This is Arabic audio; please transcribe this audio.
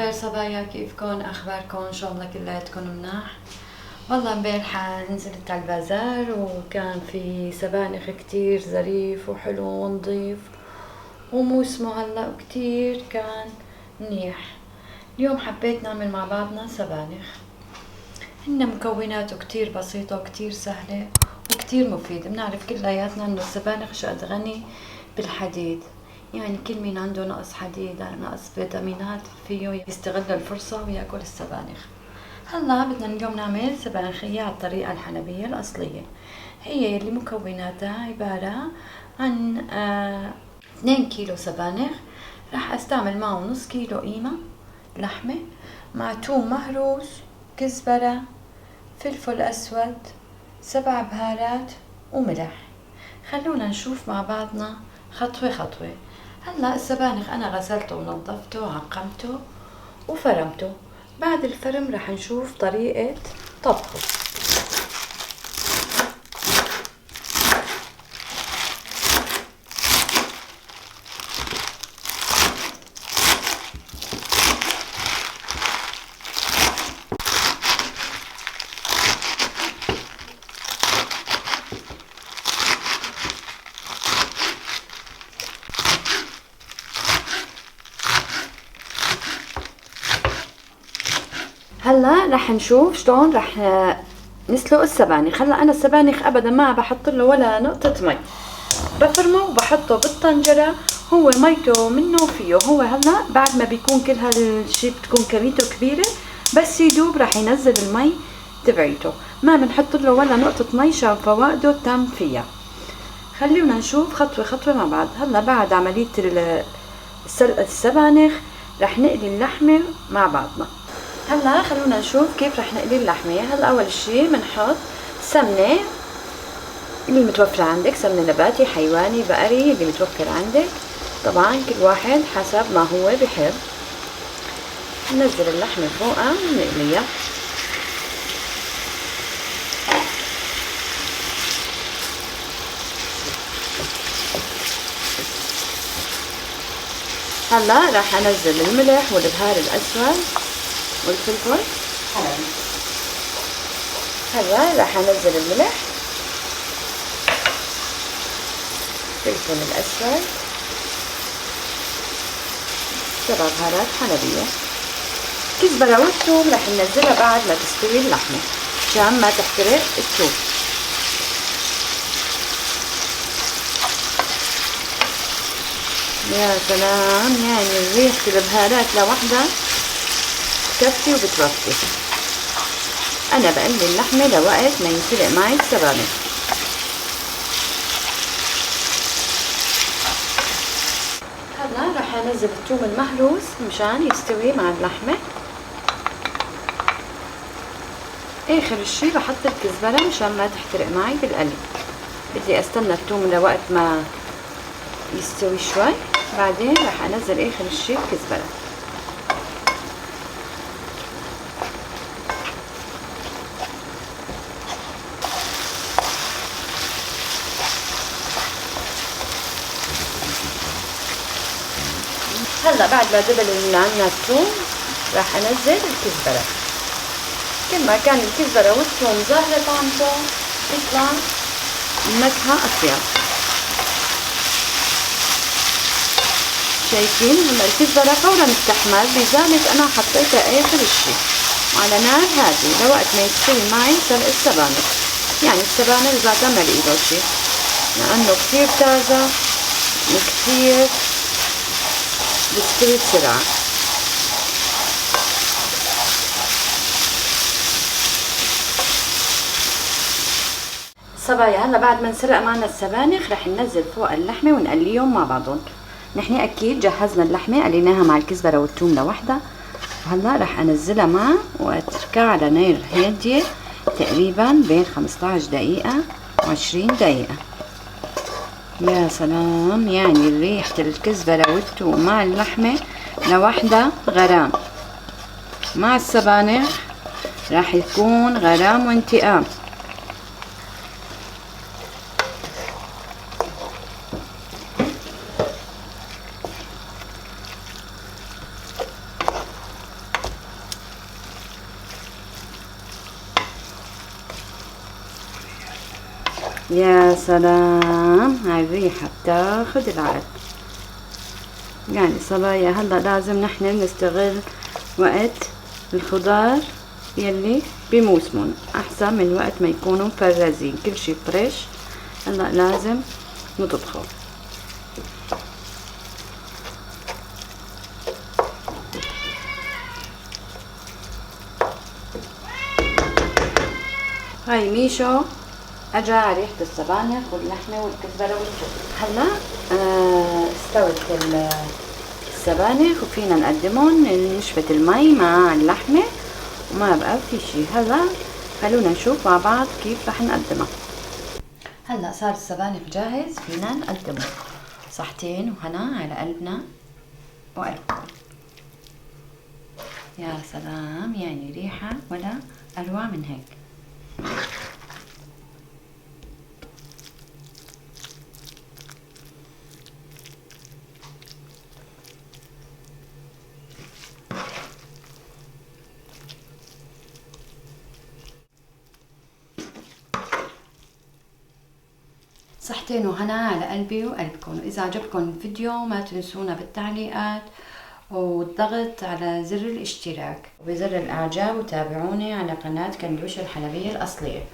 الخير صبايا، كيفكن؟ اخباركن؟ ان شاء الله كلياتكن مناح. والله امبارحة نزلت على البازار وكان في سبانخ كتير ظريف وحلو ونظيف وموسمه هلا وكتير كان منيح. اليوم حبيت نعمل مع بعضنا سبانخ. هن مكوناته كتير بسيطة وكتير سهلة وكتير مفيدة. بنعرف كلياتنا انه السبانخ شقد غني بالحديد، يعني كل مين عنده نقص حديد نقص فيتامينات فيه يستغل الفرصة وياكل السبانخ. هلا بدنا اليوم نعمل سبانخية على الطريقة الحلبية الأصلية. هي اللي مكوناتها عبارة عن 2 كيلو سبانخ. راح استعمل معه نص كيلو قيمة لحمة مع توم مهروس، كزبرة، فلفل أسود، 7 بهارات وملح. خلونا نشوف مع بعضنا خطوة خطوة. هلا السبانخ أنا غسلته ونظفته وعقمته وفرمته. بعد الفرم رح نشوف طريقة طبخه. هلا رح نشوف شلون رح نسلق السبانخ. هلا انا السبانخ ابدا ما بحط له ولا نقطه مي، بفرمه وبحطه بالطنجره. هو ميته منه فيه. هو هلا بعد ما بيكون كل هالشي بتكون كميته كبيره، بس يدوب رح ينزل المي تبعيته. ما بنحط له ولا نقطه مي عشان فوائده تم فيها. خلينا نشوف خطوه خطوه مع بعض. هلا بعد عمليه سلق السبانخ رح نقلي اللحمه مع بعضنا. هلا خلونا نشوف كيف رح نقلي اللحمه. هلا اول شي بنحط سمنه اللي متوفره عندك، سمنه نباتي، حيواني، بقري، اللي متوفر عندك طبعا، كل واحد حسب ما هو بحب. ننزل اللحمه فوقها ونقليها. هلا رح انزل الملح والبهار الاسود والفلفل. هلا رح انزل الملح، الفلفل الاسود، 7 بهارات حلبية، كزبرة والثوم رح ننزلها بعد ما تستوي اللحمة عشان ما تحترق الثوم. يا سلام، يعني ريحة البهارات لوحدها بتكفي وبتوفي. انا بقلي اللحمه لوقت ما ينسلق معي السبانخ. هلا رح انزل الثوم المهروس مشان يستوي مع اللحمه. اخر شي بحط الكزبره مشان ما تحترق معي بالقلي. بدي استنى الثوم لوقت ما يستوي شوي، بعدين رح انزل اخر شي الكزبره. هلا بعد ما دبل اللي عنا الثوم راح انزل الكزبره. كل ما كان الكزبره والثوم ظاهره طعمته بيطلع النكهه اطيب. شايفين هلا الكزبره فورا بتحمر، لذلك انا حطيتها اخر الشي وعلى نار هادية لوقت ما يستوي معي سلق السبانخ. يعني السبانخ ذاتها ما بإيده شي لانه كثير تازه وكثير بتستوي بسرعة. صبايا هلا بعد ما انسلق معنا السبانخ رح ننزل فوق اللحمة ونقليهم مع بعضهم. نحن اكيد جهزنا اللحمة قليناها مع الكزبرة والثوم لوحدها. هلا رح انزلها معها واتركها على نار هادية تقريبا بين 15 دقيقة و20 دقيقة. يا سلام، يعني ريحة الكزبرة والثوم مع اللحمة لوحدها غرام، مع السبانخ راح يكون غرام وانتقام. يا سلام، هاي الريحة بتاخد العقل. يعني صبايا هلا لازم نحن نستغل وقت الخضار يلي بموسمن احسن من وقت ما يكونوا مفرزين، كل شي فريش هلا لازم نطبخه. هاي ميشو اجا على ريحة السبانخ واللحمة والكزبرة والثوم. هلا استوت السبانخ وفينا نقدمهم نشفة المي مع اللحمة وما بقى في شي. هلا خلونا نشوف مع بعض كيف رح نقدمها. هلا صار السبانخ جاهز، فينا نقدمه. صحتين وهنا على قلبنا وقلبكم. يا سلام، يعني ريحة ولا أروع من هيك. صحتين وهنا على قلبي وقلبكم. وإذا عجبكم الفيديو ما تنسونا بالتعليقات والضغط على زر الاشتراك وبزر الإعجاب، وتابعوني على قناة كندوش الحلبية الأصلية.